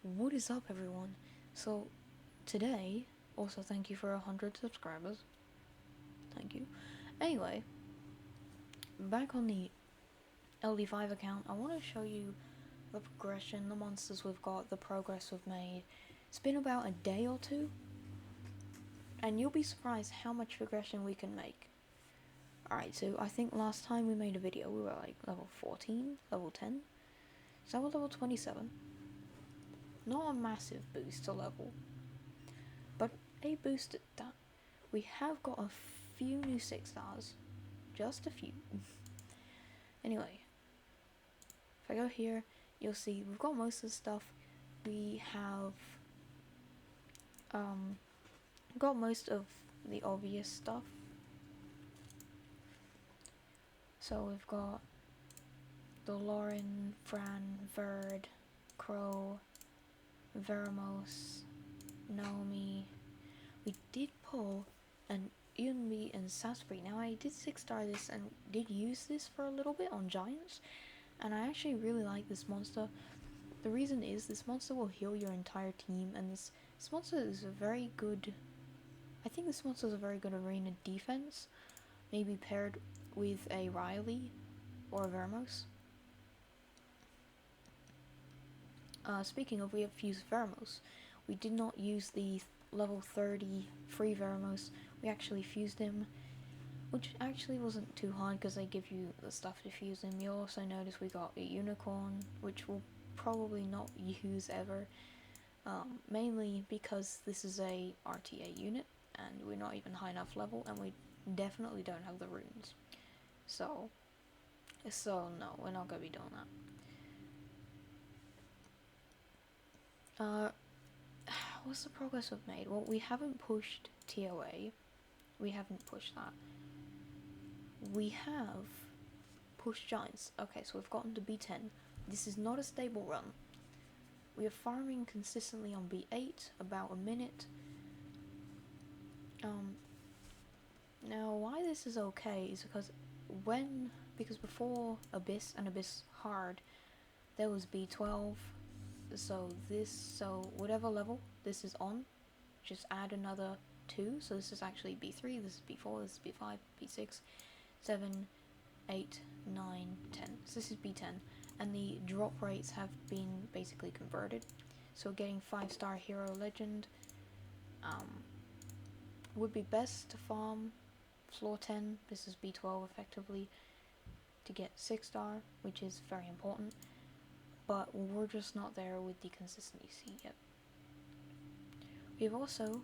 What is up, everyone? So, today, also thank you for 100 subscribers. Thank you. Anyway, back on the LD5 account, I want to show you the progression, the monsters we've got, the progress we've made. It's been about a day or two, and you'll be surprised how much progression we can make. Alright, so I think last time we made a video, we were like level 14, level 10. So we're level 27. Not a massive boost to level, but a boost at that. We have got a few new 6 stars. Just a few. Anyway, if I go here, you'll see we've got most of the stuff. We have got most of the obvious stuff. So we've got the Lauren, Fran, Verd, Crow, Veramos, Naomi. We did pull an Yunmi and Sasbury. Now I did 6-star this and did use this for a little bit on Giants, and I actually really like this monster. The reason is this monster will heal your entire team, and this monster is a very good, I think this monster is a very good arena defense, maybe paired with a Riley or a Veramos. Speaking of, we have fused Veramos. We did not use the level 30 free Veramos. We actually fused him, which actually wasn't too hard because they give you the stuff to fuse him. You'll also notice we got a Unicorn, which we'll probably not use ever, mainly because this is a RTA unit and we're not even high enough level, and we definitely don't have the runes. So no, we're not going to be doing that. What's the progress we've made? Well, we haven't pushed TOA. We haven't pushed that. We have pushed Giants. Okay, so we've gotten to B10. This is not a stable run. We are farming consistently on B8, about a minute. Now why this is okay is because before Abyss and Abyss Hard, there was B12. So whatever level this is on, just add another 2. So this is actually B3, this is B4, this is B5, B6, 7, 8, 9, 10. So this is B10, and the drop rates have been basically converted. So getting 5-star hero legend would be best to farm floor 10, this is B12 effectively, to get 6-star, which is very important. But we're just not there with the consistency yet. We've also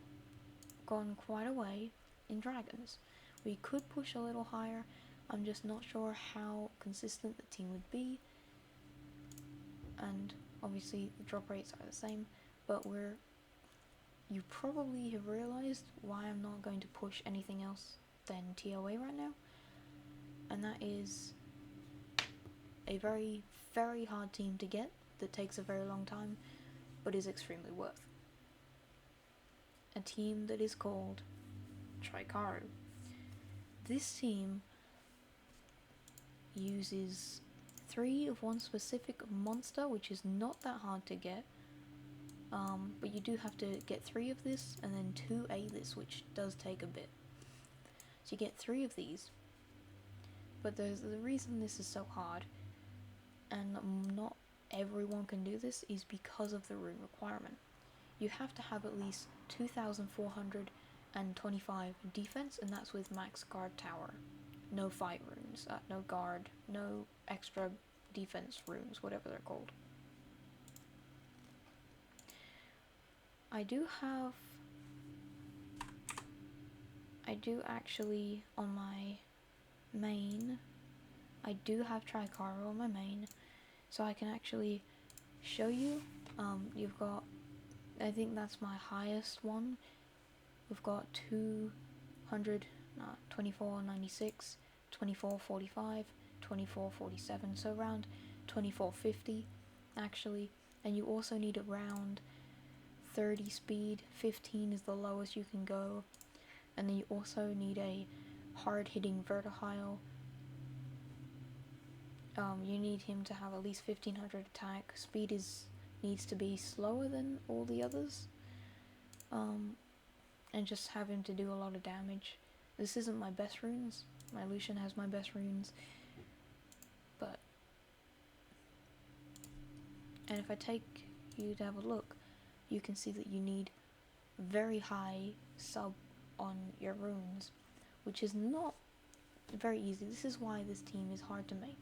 gone quite a way in dragons. We could push a little higher. I'm just not sure how consistent the team would be, and obviously the drop rates are the same, but you probably have realized why I'm not going to push anything else than TOA right now, and that is a very, very hard team to get that takes a very long time, but is extremely worth. A team that is called Triaru. This team uses 3 of one specific monster, which is not that hard to get, but you do have to get 3 of this and then 2 A this, which does take a bit. So you get 3 of these, but the reason this is so hard, and not everyone can do this, is because of the rune requirement. You have to have at least 2,425 defense, and that's with max guard tower. No fight runes, no guard, no extra defense runes, whatever they're called. I do actually, on my main, I do have Triaru on my main, so I can actually show you. You've got, I think that's my highest one. We've got 2496, 2445, 2447, so around 2450 actually, and you also need around 30 speed, 15 is the lowest you can go, and then you also need a hard hitting vertihile. You need him to have at least 1500 attack. Speed is needs to be slower than all the others, and just have him to do a lot of damage. This isn't my best runes. My Lucian has my best runes, but and if I take you to have a look, you can see that you need very high sub on your runes, which is not very easy. This is why this team is hard to make,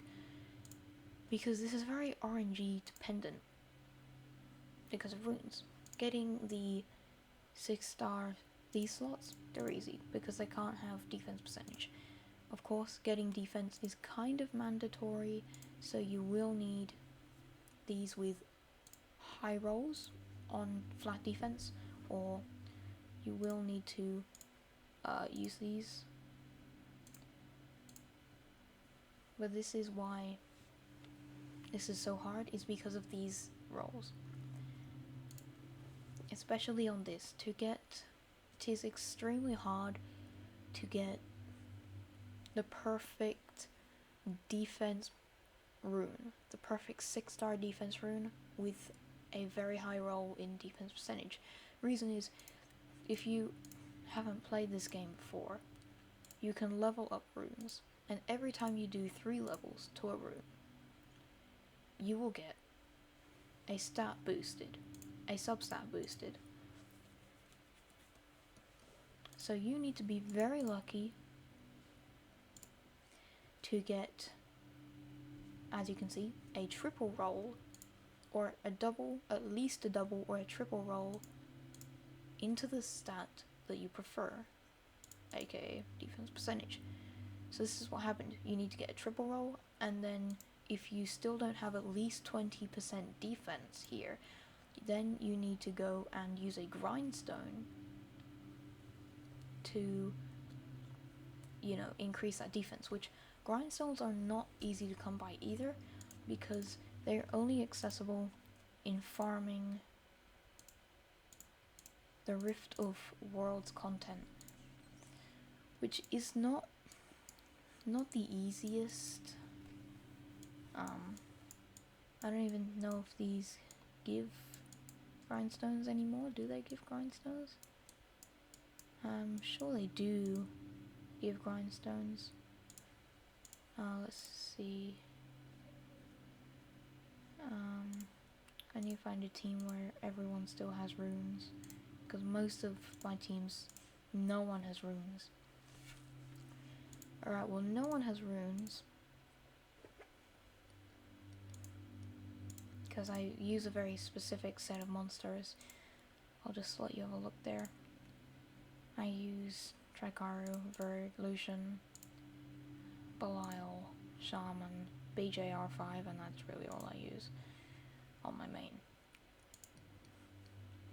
because this is very RNG dependent because of runes. Getting the 6-star these slots, they're easy because they can't have defense percentage. Of course, getting defense is kind of mandatory, so you will need these with high rolls on flat defense, or you will need to use these. But this is why this is so hard, is because of these rolls. Especially on this, it is extremely hard to get the perfect defense rune, the perfect 6-star defense rune with a very high roll in defense percentage. Reason is, if you haven't played this game before, you can level up runes, and every time you do 3 levels to a rune, you will get a stat boosted, a substat boosted. So you need to be very lucky to get, as you can see, a triple roll, or a double, at least a double or a triple roll into the stat that you prefer, aka defense percentage. So this is what happened. You need to get a triple roll, and then if you still don't have at least 20% defense here, then you need to go and use a grindstone to, you know, increase that defense, which grindstones are not easy to come by either, because they're only accessible in farming the Rift of Worlds content, which is not the easiest. I don't even know if these give grindstones anymore. Do they give grindstones? I'm sure they do give grindstones. Let's see. I need to find a team where everyone still has runes, because most of my teams, no one has runes. Alright, well, no one has runes because I use a very specific set of monsters. I'll just let you have a look there. I use Triaru, Verd, Lucian, Belial, Shaman, BJR5, and that's really all I use on my main.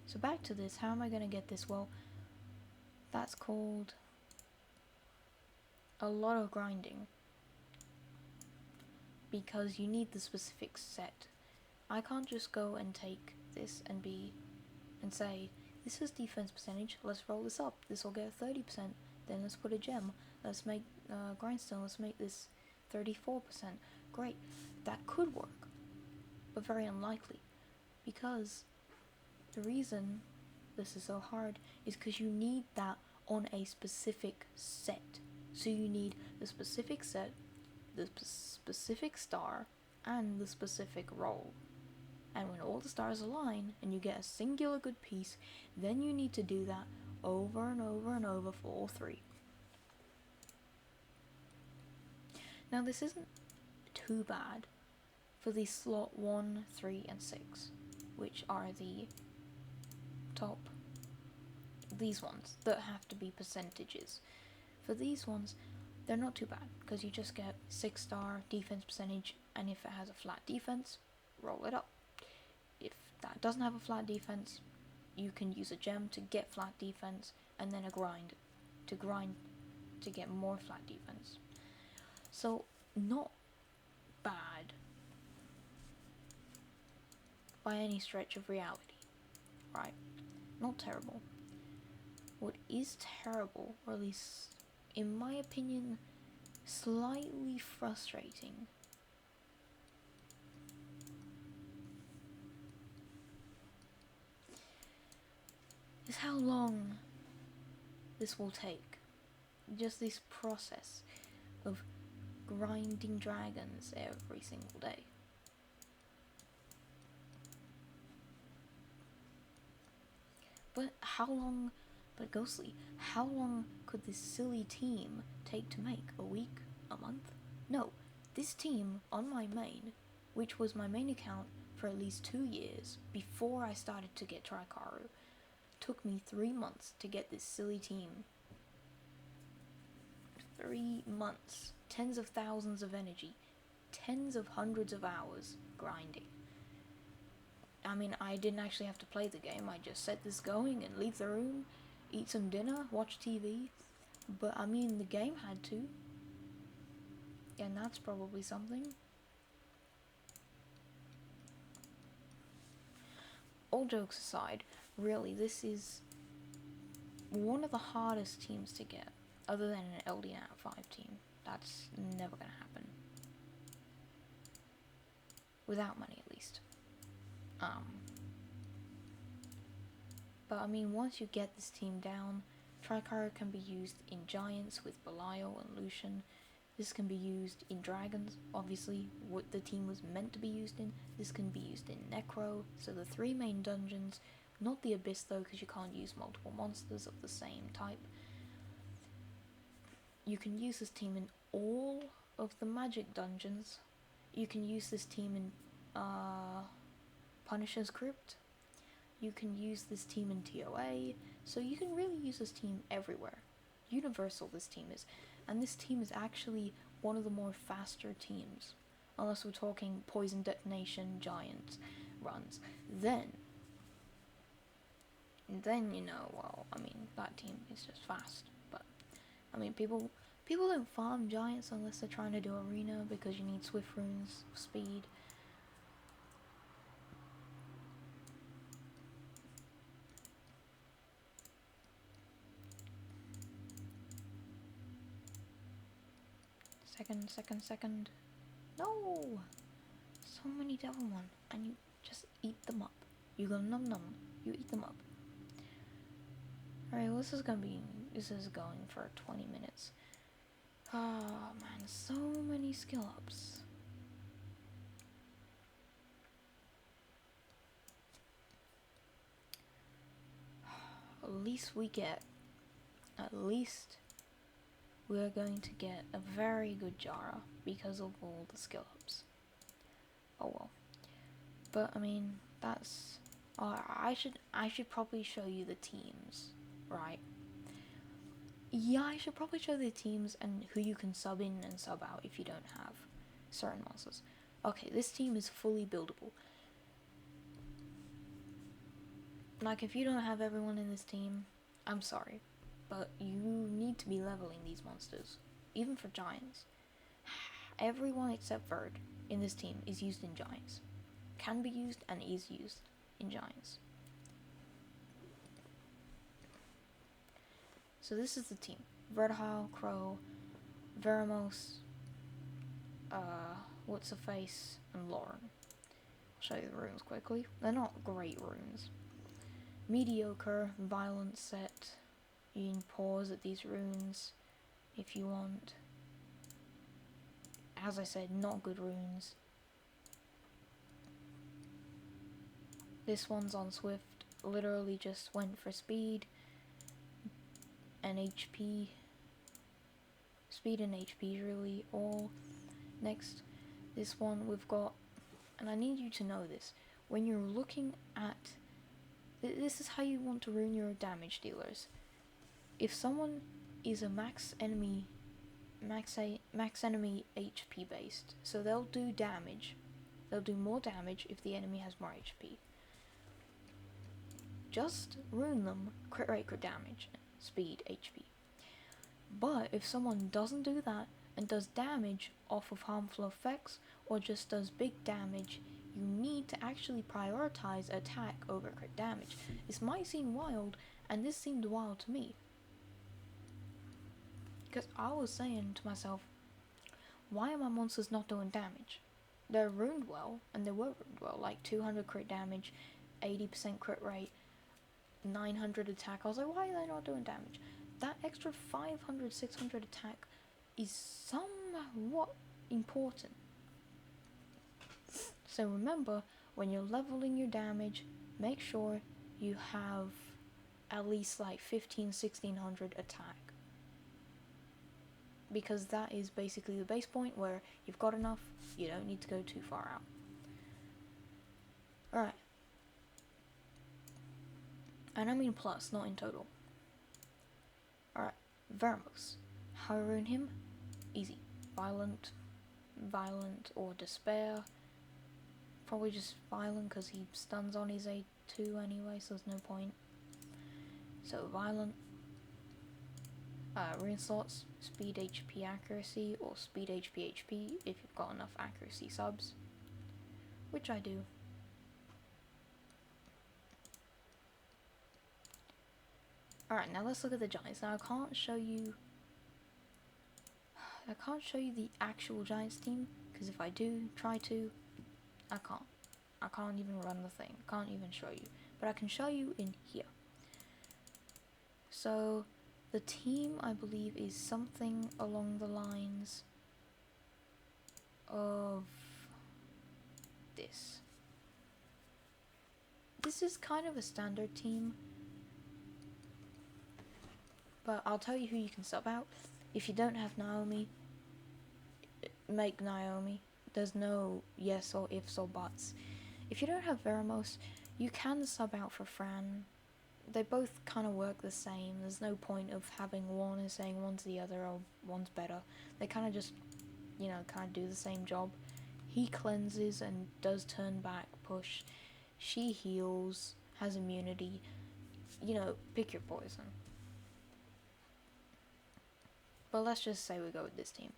So back to this, how am I going to get this? Well, that's called a lot of grinding, because you need the specific set. I can't just go and take this and say, this is defense percentage, let's roll this up, this will get 30%, then let's put a gem, let's make grindstone, let's make this 34%. Great, that could work, but very unlikely, because the reason this is so hard is because you need that on a specific set. So you need the specific set, the specific star, and the specific roll. And when all the stars align and you get a singular good piece, then you need to do that over and over and over for all 3. Now this isn't too bad for the slot 1, 3, and 6, which are the top, these ones that have to be percentages. For these ones, they're not too bad, because you just get 6-star defense percentage, and if it has a flat defense, roll it up. If that doesn't have a flat defense, you can use a gem to get flat defense, and then a grind to get more flat defense. So, not bad by any stretch of reality, right? Not terrible. What is terrible, or at least in my opinion, slightly frustrating, is how long this will take. Just this process of grinding dragons every single day. But how long, but Ghostly, how long could this silly team take to make? A week? A month? No, this team on my main, which was my main account for at least 2 years before I started to get Triaru, took me 3 months to get this silly team. 3 months, tens of thousands of energy, tens of hundreds of hours grinding. I mean, I didn't actually have to play the game, I just set this going and leave the room, eat some dinner, watch TV, but I mean, the game had to, and that's probably something. All jokes aside, really, this is one of the hardest teams to get, other than an LDNat 5 team. That's never gonna happen. Without money, at least. But I mean, once you get this team down, Triaru can be used in Giants with Belial and Lucian. This can be used in Dragons, obviously, what the team was meant to be used in. This can be used in Necro, so the 3 main dungeons, not the Abyss though, because you can't use multiple monsters of the same type. You can use this team in all of the magic dungeons. You can use this team in Punisher's Crypt. You can use this team in TOA, so you can really use this team everywhere. Universal this team is, and this team is actually one of the more faster teams, unless we're talking Poison Detonation Giant runs. Then, you know, well, I mean, that team is just fast, but, I mean, people don't farm Giants unless they're trying to do Arena, because you need Swift runes, speed. Second. No! So many Devil One, and you just eat them up. You go num, you eat them up. Alright, well, this is going for 20 minutes. Oh man, so many skill ups. At least we're going to get a very good Jaara because of all the skill ups. Oh well. But I mean, that's I should probably show you the teams, right? Yeah, I should probably show the teams and who you can sub in and sub out if you don't have certain monsters. Okay, this team is fully buildable. Like, if you don't have everyone in this team, I'm sorry, but you need to be leveling these monsters, even for Giants. Everyone except Verd in this team is used in Giants. Can be used and is used in Giants. So this is the team. Verdhile, Crow, Veramos, What's-a-Face, and Lauren. I'll show you the runes quickly. They're not great runes. Mediocre, violent set. You can pause at these runes if you want. As I said, not good runes. This one's on Swift, literally just went for speed and HP. Speed and HP really all. Next, this one we've got, and I need you to know this, when you're looking at, this is how you want to rune your damage dealers. If someone is a max enemy HP based, so they'll do damage. They'll do more damage if the enemy has more HP. Just rune them crit rate, crit damage, speed, HP. But if someone doesn't do that and does damage off of harmful effects or just does big damage, you need to actually prioritize attack over crit damage. This might seem wild, and this seemed wild to me. Because I was saying to myself, why are my monsters not doing damage? They're runed well, and they were runed well, like 200 crit damage, 80% crit rate, 900 attack. I was like, why are they not doing damage? That extra 500, 600 attack is somewhat important. So remember, when you're leveling your damage, make sure you have at least like 1600 attack. Because that is basically the base point where you've got enough, you don't need to go too far out. Alright. And I mean plus, not in total. Alright, Vermos. How I ruin him? Easy. Violent, or despair. Probably just violent because he stuns on his A2 anyway, so there's no point. So violent. Rune slots, speed HP accuracy, or speed HP HP if you've got enough accuracy subs. Which I do. Alright, now let's look at the giants. Now I can't show you the actual giants team, because if I do try to, I can't even run the thing, can't even show you, but I can show you in here. So the team, I believe, is something along the lines of this. This is kind of a standard team, but I'll tell you who you can sub out. If you don't have Naomi, make Naomi. There's no yes or ifs or buts. If you don't have Veramos, you can sub out for Fran. They both kind of work the same. There's no point of having one and saying one's the other or one's better. They kind of just, kind of do the same job. He cleanses and does turn back push. She heals, has immunity. Pick your poison. But let's just say we go with this team.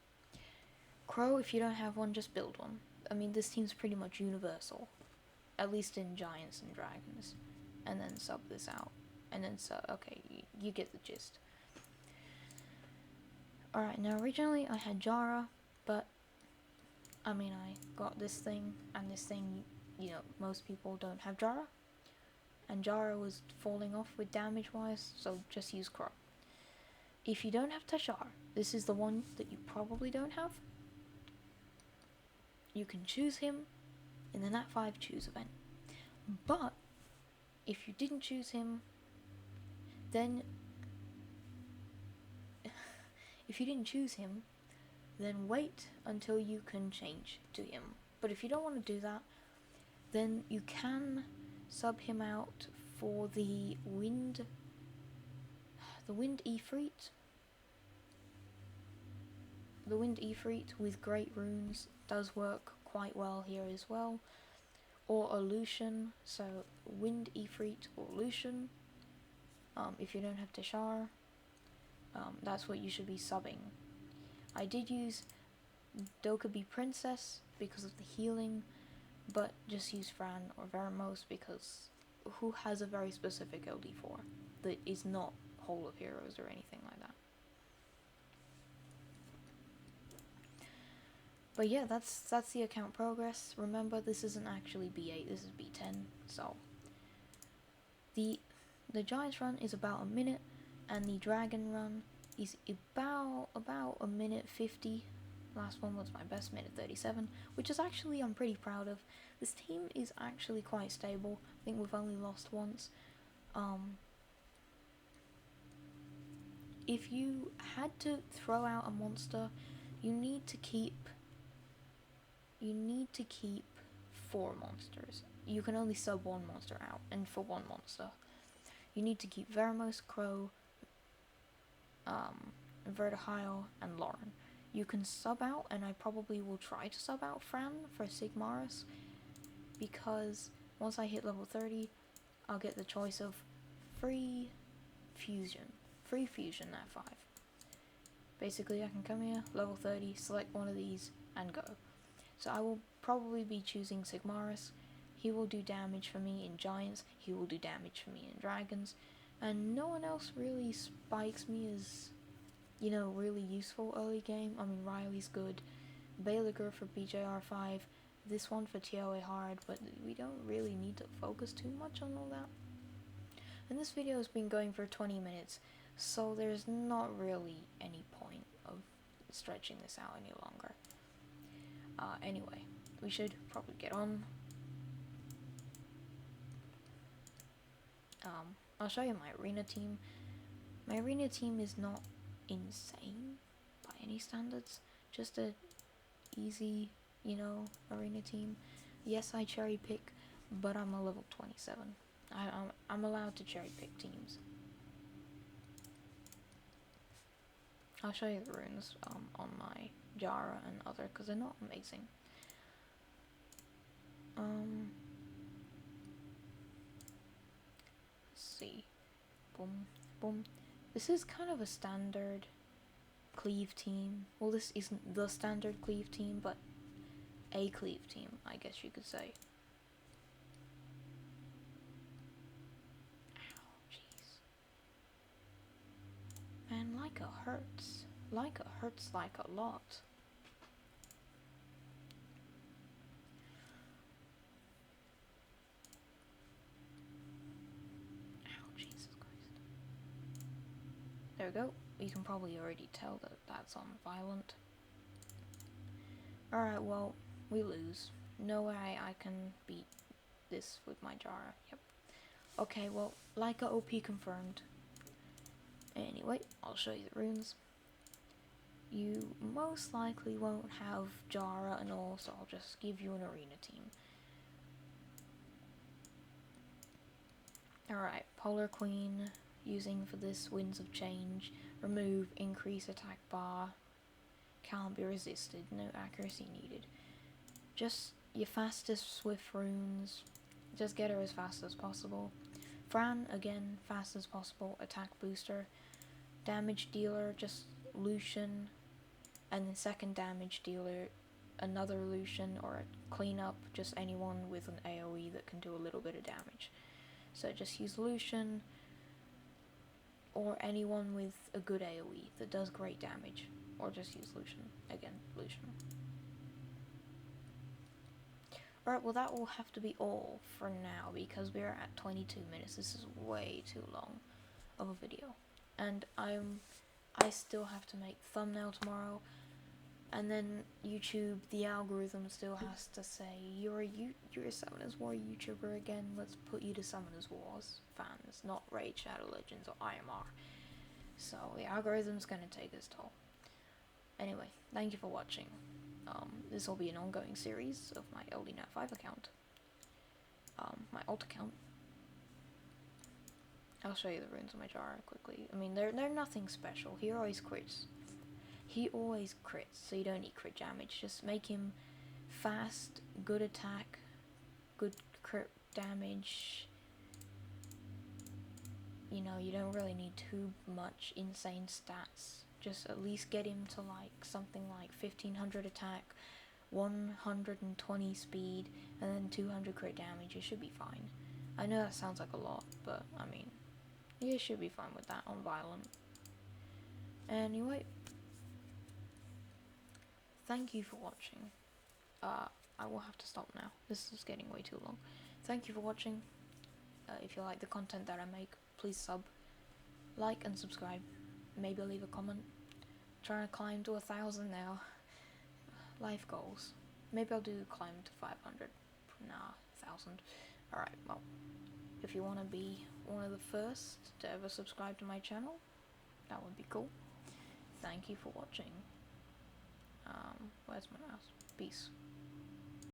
Crow, if you don't have one, just build one. I mean, this team's pretty much universal. At least in Giants and Dragons. And then sub this out. And then okay, you get the gist. Alright, now originally I had Jaara, but I mean, I got this thing, and this thing, most people don't have Jaara. And Jaara was falling off with damage-wise, so just use Crow. If you don't have Tashar, this is the one that you probably don't have. You can choose him in the Nat 5 choose event. But if you didn't choose him, then wait until you can change to him. But if you don't want to do that, then you can sub him out for the Wind Ifrit. The Wind Ifrit with great runes does work quite well here as well. Or a Lucian, so Wind Ifrit or Lucian. If you don't have Tashar, that's what you should be subbing. I did use Dokkaebi Princess because of the healing, but just use Fran or Veramos because who has a very specific LD4 that is not Whole of Heroes or anything like that. But yeah, that's the account progress. Remember, this isn't actually B8, this is B10, so the Giants run is about a minute, and the Dragon run is about a minute 50. Last one was my best, minute 37, which is actually I'm pretty proud of. This team is actually quite stable. I think we've only lost once. If you had to throw out a monster, you need to keep 4 monsters. You can only sub 1 monster out, and for 1 monster you need to keep Veramos, Crow, Vertihile, and Lauren. You can sub out, and I probably will try to sub out Fran for Sigmaris, because once I hit level 30, I'll get the choice of free fusion at 5. Basically, I can come here, level 30, select one of these, and go. So I will probably be choosing Sigmaris. He will do damage for me in Giants, he will do damage for me in Dragons, and no one else really spikes me as, really useful early game. I mean, Riley's good, Baligur for BJR5, this one for TOA hard, but we don't really need to focus too much on all that. And this video has been going for 20 minutes, so there's not really any point of stretching this out any longer. Anyway, we should probably get on. I'll show you my arena team. My arena team is not insane by any standards, just a easy, you know, arena team. Yes, I cherry pick, but I'm a level 27. I'm allowed to cherry pick teams. I'll show you the runes on my Jaara and other, because they're not amazing. Let's see. Boom, boom. This is kind of a standard cleave team. Well, this isn't the standard cleave team, but a cleave team, I guess you could say. Ow, jeez. Man, Leica hurts. Leica hurts like a lot. Ow, Jesus Christ. There we go. You can probably already tell that that's on violent. Alright, well, we lose. No way I can beat this with my Jaara. Yep. Okay, well, Leica OP confirmed. Anyway, I'll show you the runes. You most likely won't have Jaara and all, so I'll just give you an arena team. Alright, Polar Queen, using for this Winds of Change. Remove, increase attack bar. Can't be resisted, no accuracy needed. Just your fastest swift runes. Just get her as fast as possible. Fran, again, fast as possible, attack booster. Damage dealer, just Lucian. And then second damage dealer, another Lucian, or a cleanup, just anyone with an AoE that can do a little bit of damage. So just use Lucian, or anyone with a good AoE that does great damage, or just use Lucian. Again, Lucian. Alright, well that will have to be all for now, because we're at 22 minutes. This is way too long of a video. And I still have to make the thumbnail tomorrow, and then YouTube, the algorithm still has to say, you're a Summoners War YouTuber again, let's put you to Summoners Wars fans, not Raid Shadow Legends or IMR. So the algorithm's gonna take its toll. Anyway, thank you for watching. This will be an ongoing series of my LDNat5 account. My alt account. I'll show you the runes of my Jaara quickly. I mean, they're nothing special. He always crits. He always crits, so you don't need crit damage. Just make him fast, good attack, good crit damage. You know, you don't really need too much insane stats. Just at least get him to like something like 1500 attack, 120 speed, and then 200 crit damage. You should be fine. I know that sounds like a lot, but I mean, you should be fine with that on violent. Anyway, thank you for watching. I will have to stop now. This is getting way too long. Thank you for watching. If you like the content that I make, please sub, like, and subscribe. Maybe leave a comment. Trying to climb to 1,000 now. Life goals. Maybe I'll do climb to 500. Nah, 1,000. Alright, well, if you want to be one of the first to ever subscribe to my channel, that would be cool. Thank you for watching. Where's my mouse? Peace.